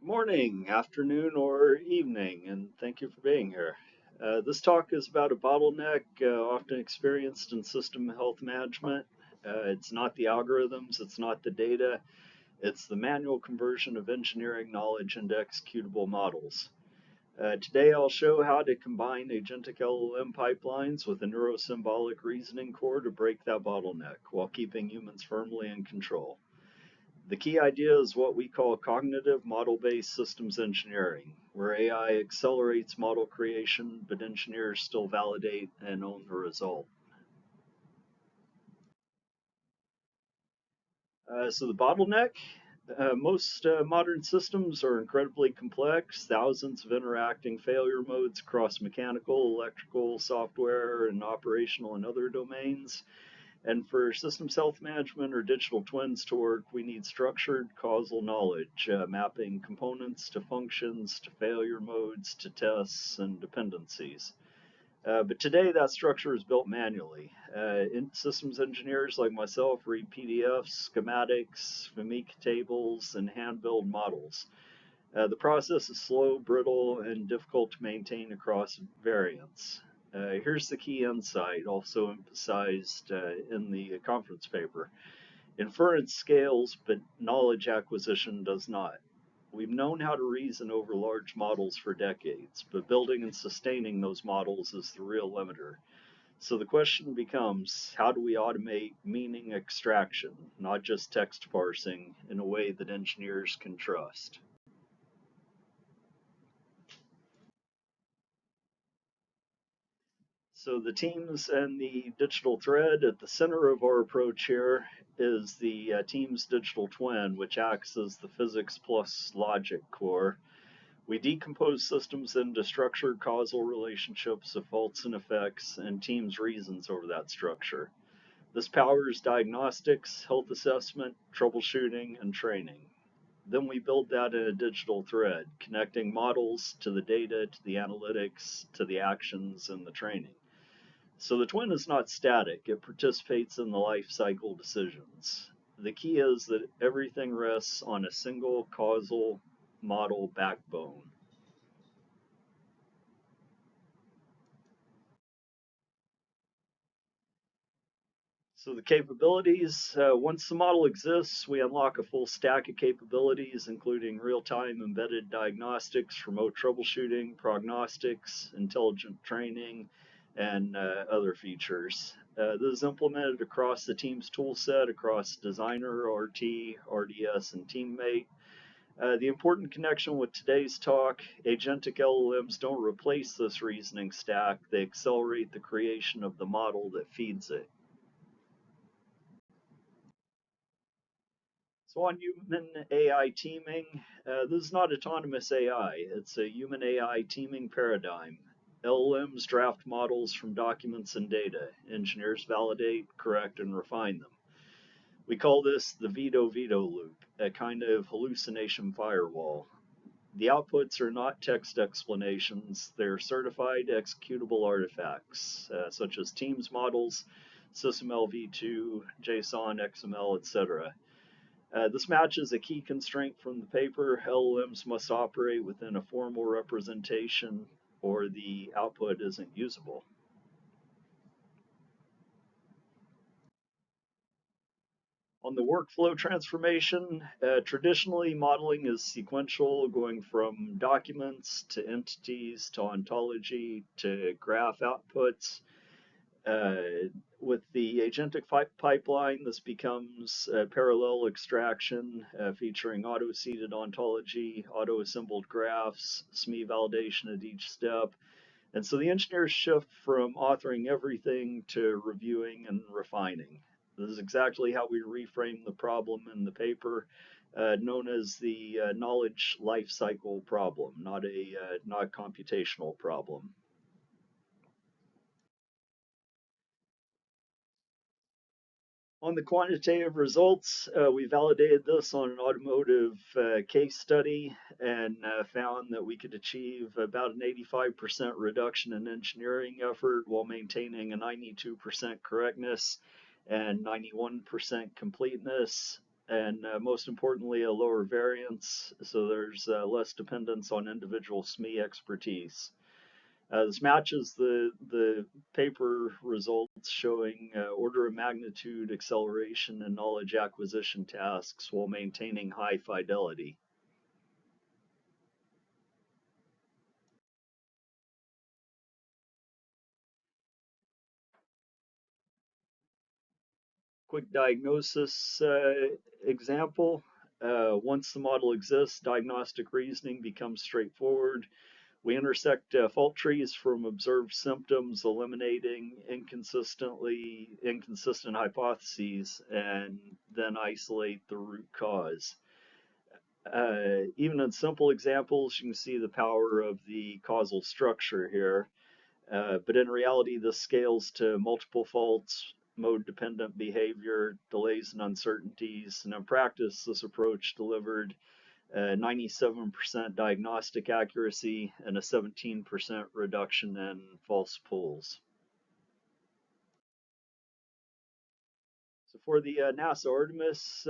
Morning, afternoon, or evening, and thank you for being here. This talk is about a bottleneck often experienced in system health management. It's not the algorithms, it's not the data, it's the manual conversion of engineering knowledge into executable models. Today I'll show how to combine agentic LLM pipelines with a neurosymbolic reasoning core to break that bottleneck while keeping humans firmly in control. The key idea is what we call cognitive model-based systems engineering, where AI accelerates model creation, but engineers still validate and own the result. So the bottleneck, most modern systems are incredibly complex, thousands of interacting failure modes across mechanical, electrical, software, and operational and other domains. And for systems health management or digital twins to work, we need structured causal knowledge, mapping components to functions, to failure modes, to tests and dependencies. But today, that structure is built manually. Systems engineers like myself read PDFs, schematics, FMIC tables, and hand build models. The process is slow, brittle, and difficult to maintain across variants. Here's the key insight, also emphasized in the conference paper. Inference scales, but knowledge acquisition does not. We've known how to reason over large models for decades, but building and sustaining those models is the real limiter. So the question becomes, how do we automate meaning extraction, not just text parsing, in a way that engineers can trust? So the teams and the digital thread at the center of our approach here is the team's digital twin, which acts as the physics plus logic core. We decompose systems into structured causal relationships of faults and effects, and teams reasons over that structure. This powers diagnostics, health assessment, troubleshooting, and training. Then we build that in a digital thread, connecting models to the data, to the analytics, to the actions, and the training. So the twin is not static, it participates in the life cycle decisions. The key is that everything rests on a single causal model backbone. So the capabilities, once the model exists, we unlock a full stack of capabilities, including real-time embedded diagnostics, remote troubleshooting, prognostics, intelligent training, and other features. This is implemented across the team's toolset, across Designer, RT, RDS, and Teammate. The important connection with today's talk, agentic LLMs don't replace this reasoning stack, they accelerate the creation of the model that feeds it. So on human AI teaming, this is not autonomous AI. It's a human AI teaming paradigm. LLMs draft models from documents and data. Engineers validate, correct, and refine them. We call this the veto-veto loop, a kind of hallucination firewall. The outputs are not text explanations. They're certified executable artifacts, such as Teams models, SysML v2, JSON, XML, etc. This matches a key constraint from the paper. LLMs must operate within a formal representation or the output isn't usable. On the workflow transformation, traditionally modeling is sequential, going from documents to entities to ontology to graph outputs. With the agentic pipeline, this becomes parallel extraction featuring auto-seeded ontology, auto-assembled graphs, SME validation at each step. And so the engineers shift from authoring everything to reviewing and refining. This is exactly how we reframe the problem in the paper, known as the knowledge lifecycle problem, not a computational problem. On the quantitative results, we validated this on an automotive case study and found that we could achieve about an 85% reduction in engineering effort while maintaining a 92% correctness and 91% completeness. and most importantly, a lower variance, so there's less dependence on individual SME expertise. This matches the paper results showing order of magnitude acceleration in knowledge acquisition tasks while maintaining high fidelity. Quick diagnosis example. Once the model exists, diagnostic reasoning becomes straightforward. We intersect fault trees from observed symptoms, eliminating inconsistent hypotheses, and then isolate the root cause. Even in simple examples, you can see the power of the causal structure here. But in reality, this scales to multiple faults, mode-dependent behavior, delays and uncertainties. And in practice, this approach delivered 97% diagnostic accuracy and a 17% reduction in false pulls. So for the NASA Artemis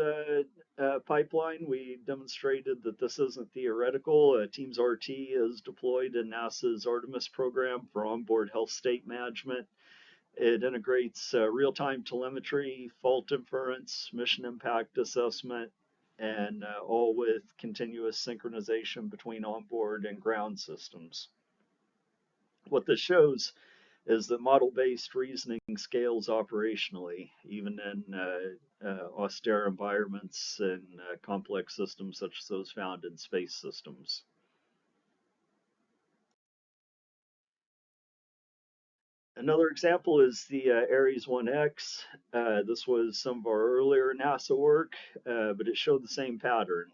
pipeline, we demonstrated that this isn't theoretical. Teams RT is deployed in NASA's Artemis program for onboard health state management. It integrates real-time telemetry, fault inference, mission impact assessment, and all with continuous synchronization between onboard and ground systems. What this shows is that model-based reasoning scales operationally, even in austere environments and complex systems such as those found in space systems. Another example is the Ares 1X. This was some of our earlier NASA work, but it showed the same pattern.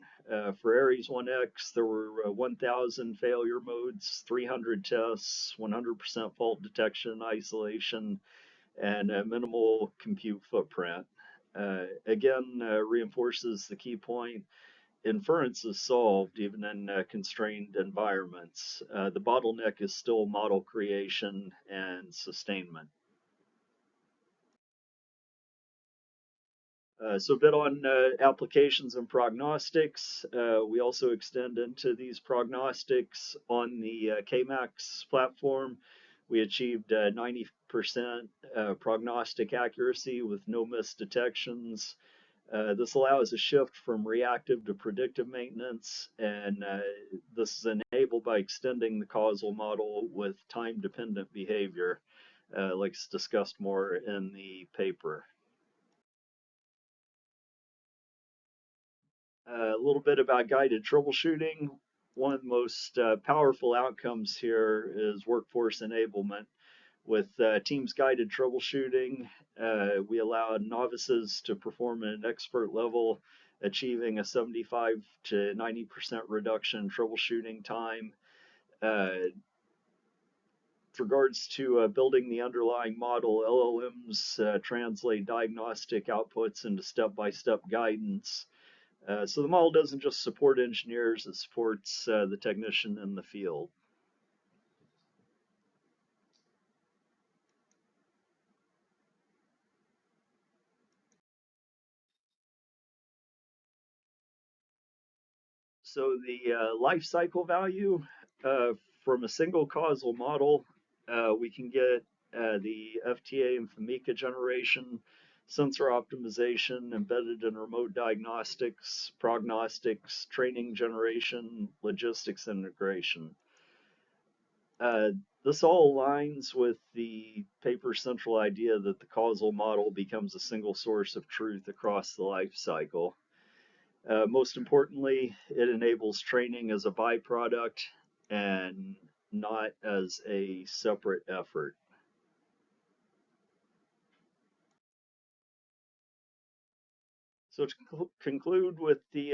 For Ares 1X, there were 1,000 failure modes, 300 tests, 100% fault detection and isolation, and a minimal compute footprint. Again, reinforces the key point. Inference is solved even in constrained environments. The bottleneck is still model creation and sustainment. So a bit on applications and prognostics. We also extend into these prognostics on the KMAX platform. We achieved 90% prognostic accuracy with no missed detections. This allows a shift from reactive to predictive maintenance, and this is enabled by extending the causal model with time-dependent behavior, like it's discussed more in the paper. A little bit about guided troubleshooting. One of the most powerful outcomes here is workforce enablement. With Teams guided troubleshooting, we allow novices to perform at an expert level, achieving a 75 to 90% reduction in troubleshooting time. With regards to building the underlying model, LLMs translate diagnostic outputs into step-by-step guidance. So the model doesn't just support engineers, it supports the technician in the field. So the life cycle value from a single causal model, we can get the FTA and FAMICA generation, sensor optimization embedded in remote diagnostics, prognostics, training generation, logistics integration. This all aligns with the paper's central idea that the causal model becomes a single source of truth across the life cycle. Most importantly, it enables training as a byproduct and not as a separate effort. So to conclude with the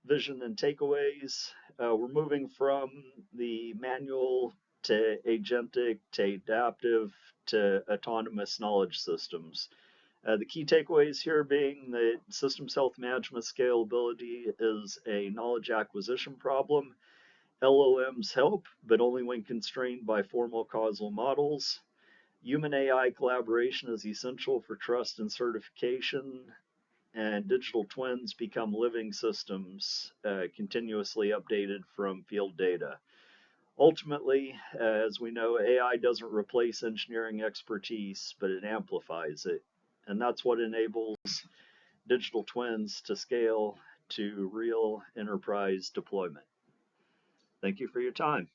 vision and takeaways, we're moving from the manual to agentic to adaptive to autonomous knowledge systems. The key takeaways here being that systems health management scalability is a knowledge acquisition problem. LLMs help, but only when constrained by formal causal models. Human AI collaboration is essential for trust and certification, and digital twins become living systems continuously updated from field data. Ultimately, as we know, AI doesn't replace engineering expertise, but it amplifies it. And that's what enables digital twins to scale to real enterprise deployment. Thank you for your time.